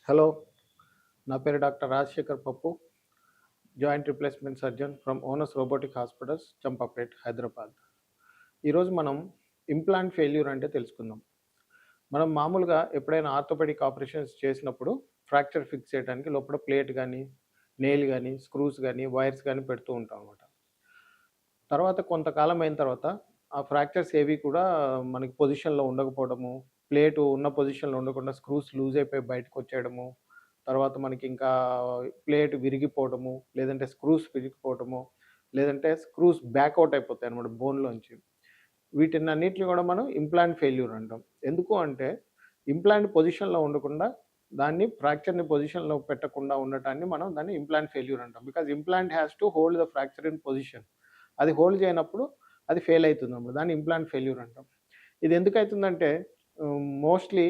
Hello, నా పేరు doctor Rajasekhar పప్పు, joint replacement surgeon from onus robotic hospitals, Champapet, Hyderabad. ఈరోజు మనం ఇంప్లాంట్ ఫెయిల్యూర్ అంటే తెలుసుకుందాం. మనం మామూలుగా ఎప్పుడైనా ఆర్థోపెడిక్ ఆపరేషన్స్ చేసినప్పుడు ఫ్రాక్చర్ ఫిక్స్ చేయడానికి లోపల ప్లేట్ కానీ, నెయిల్ కానీ, స్క్రూస్ కానీ, వైర్స్ కానీ పెడుతూ ఉంటాం అన్నమాట. తర్వాత కొంతకాలం అయిన తర్వాత ఆ ఫ్రాక్చర్స్ ఏవి కూడా మనకి పొజిషన్లో ఉండకపోవడము, ప్లేటు ఉన్న పొజిషన్లో ఉండకుండా స్క్రూస్ లూజ్ అయిపోయి బయటకు వచ్చేయడము, తర్వాత మనకి ఇంకా ప్లేట్ విరిగిపోవడము, లేదంటే స్క్రూస్ విరిగిపోవడము, లేదంటే స్క్రూస్ బ్యాక్అవుట్ అయిపోతాయి అన్నమాట బోన్లోంచి. వీటినన్నిటిని కూడా మనం ఇంప్లాంట్ ఫెయిల్యూర్ అంటాం. ఎందుకు అంటే ఇంప్లాంట్ పొజిషన్లో ఉండకుండా దాన్ని ఫ్రాక్చర్ని పొజిషన్లో పెట్టకుండా ఉండటాన్ని మనం దాన్ని ఇంప్లాంట్ ఫెయిల్యూర్ అంటాం. Because implant has to hold the fracture in position. అది హోల్డ్ చేయనప్పుడు అది ఫెయిల్ అవుతుంది అన్నమాట. దాన్ని ఇంప్లాంట్ ఫెయిల్యూర్ అంటాం. ఇది ఎందుకు అవుతుందంటే మోస్ట్లీ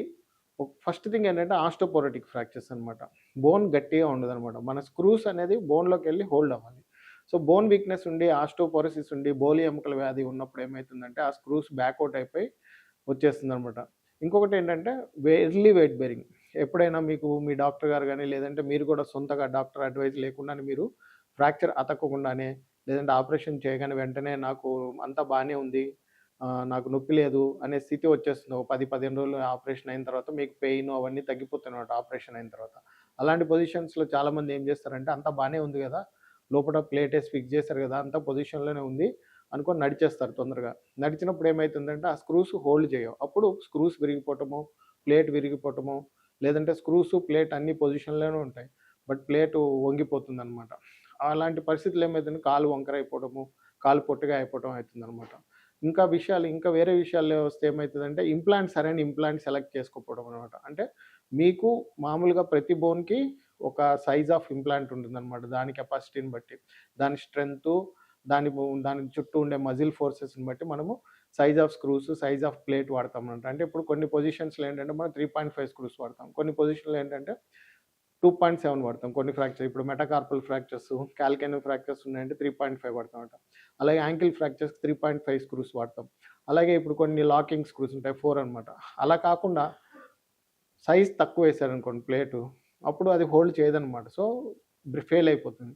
ఫస్ట్ థింగ్ ఏంటంటే ఆస్టోపోరోటిక్ ఫ్రాక్చర్స్ అనమాట. బోన్ గట్టిగా ఉండదు అనమాట. మన స్క్రూస్ అనేది బోన్లోకి వెళ్ళి హోల్డ్ అవ్వాలి. సో బోన్ వీక్నెస్ ఉండి, ఆస్టోపోరోసిస్ ఉండి, బోలి ఎముకల వ్యాధి ఉన్నప్పుడు ఏమవుతుందంటే ఆ స్క్రూస్ బ్యాక్అవుట్ అయిపోయి వచ్చేస్తుంది అనమాట. ఇంకొకటి ఏంటంటే ఎర్లీ వెయిట్ బేరింగ్. ఎప్పుడైనా మీకు మీ డాక్టర్ గారు కానీ, లేదంటే మీరు కూడా సొంతగా డాక్టర్ అడ్వైజ్ లేకుండానే మీరు ఫ్రాక్చర్ అతకకుండానే, లేదంటే ఆపరేషన్ చేయగానే వెంటనే నాకు అంతా బాగానే ఉంది, నాకు నొప్పి లేదు అనే స్థితి వచ్చేస్తుంది. ఒక 10-15 రోజులు ఆపరేషన్ అయిన తర్వాత మీకు పెయిన్ అవన్నీ తగ్గిపోతున్నాయి ఆపరేషన్ అయిన తర్వాత. అలాంటి పొజిషన్స్లో చాలామంది ఏం చేస్తారంటే అంతా బాగానే ఉంది కదా, లోపల ప్లేట్ వేసి ఫిక్స్ చేశారు కదా, అంతా పొజిషన్లోనే ఉంది అనుకొని నడిచేస్తారు తొందరగా. నడిచినప్పుడు ఏమవుతుందంటే ఆ స్క్రూస్ హోల్డ్ చేయవు. అప్పుడు స్క్రూస్ విరిగిపోవటము, ప్లేట్ విరిగిపోవటము, లేదంటే స్క్రూస్ ప్లేట్ అన్ని పొజిషన్లోనే ఉంటాయి, బట్ ప్లేటు వంగిపోతుంది అనమాట. అలాంటి పరిస్థితులు ఏమవుతుంది, కాలు వంకర అయిపోవడము, కాలు పొట్టిగా అయిపోవడం అవుతుంది అనమాట. ఇంకా వేరే విషయాల్లో వస్తే ఏమవుతుందంటే సరైన ఇంప్లాంట్ సెలెక్ట్ చేసుకోకపోవడం అనమాట. అంటే మీకు మామూలుగా ప్రతి బోన్కి ఒక సైజ్ ఆఫ్ ఇంప్లాంట్ ఉంటుందన్నమాట. దాని కెపాసిటీని బట్టి, దాని స్ట్రెంగ్త్, దాని చుట్టూ ఉండే మజిల్ ఫోర్సెస్ని బట్టి మనము size of screws, size half plate వాడతాం అనమాట. అంటే ఇప్పుడు కొన్ని పొజిషన్స్లో ఏంటంటే మనం 3.5 స్క్రూస్ వాడతాం, కొన్ని పొజిషన్లో ఏంటంటే 2.7 వాడతాం. కొన్ని ఫ్రాక్చర్ ఇప్పుడు మెటాకార్పల్ ఫ్రాక్చర్స్, క్యాల్కేనియల్ ఫ్రాక్చర్స్ ఉన్నాయంటే 3.5 వాడతాం అంట. అలాగే యాంకిల్ ఫ్రాక్చర్స్ 3.5 స్క్రూస్ వాడతాం. అలాగే ఇప్పుడు కొన్ని లాకింగ్ స్క్రూస్ ఉంటాయి 4 అనమాట. అలా కాకుండా సైజ్ తక్కువ వేసారనుకోండి ప్లేటు, అప్పుడు అది హోల్డ్ చేయదనమాట. సో ఫెయిల్ అయిపోతుంది.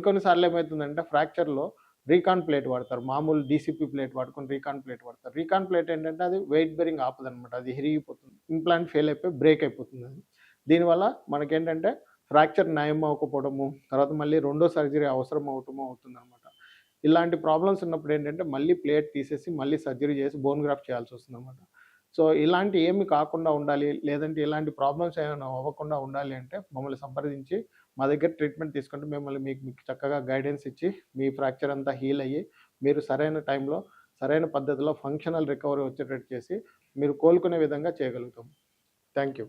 కొన్నిసార్లు ఏమవుతుందంటే ఫ్రాక్చర్లో రీకాన్ ప్లేట్ వాడతారు. మామూలు డీసీపీ ప్లేట్ వాడుకొని రీకాన్ ప్లేట్ వాడతారు. రీకాన్ ప్లేట్ ఏంటంటే అది వెయిట్ బేరింగ్ ఆపదనమాట. అది విరిగిపోతుంది, ఇంప్లాంట్ ఫెయిల్ అయిపోయి బ్రేక్ అయిపోతుంది అది. దీనివల్ల మనకేంటంటే ఫ్రాక్చర్ నయం అవ్వకపోవడము, తర్వాత మళ్ళీ రెండో సర్జరీ అవసరం అవటము అవుతుందన్నమాట. ఇలాంటి ప్రాబ్లమ్స్ ఉన్నప్పుడు ఏంటంటే మళ్ళీ ప్లేట్ తీసేసి మళ్ళీ సర్జరీ చేసి బోన్ గ్రాఫ్ట్ చేయాల్సి వస్తుందన్నమాట. సో ఇలాంటి ఏమి కాకుండా ఉండాలి, లేదంటే ఇలాంటి ప్రాబ్లమ్స్ ఏమైనా అవ్వకుండా ఉండాలి అంటే మమ్మల్ని సంప్రదించి మా దగ్గర ట్రీట్మెంట్ తీసుకుంటే మీకు చక్కగా గైడెన్స్ ఇచ్చి మీ ఫ్రాక్చర్ అంతా హీల్ అయ్యి మీరు సరైన టైంలో, సరైన పద్ధతిలో ఫంక్షనల్ రికవరీ వచ్చేటట్టు చేసి మీరు కోలుకునే విధంగా చేయగలుగుతాం. Thank you.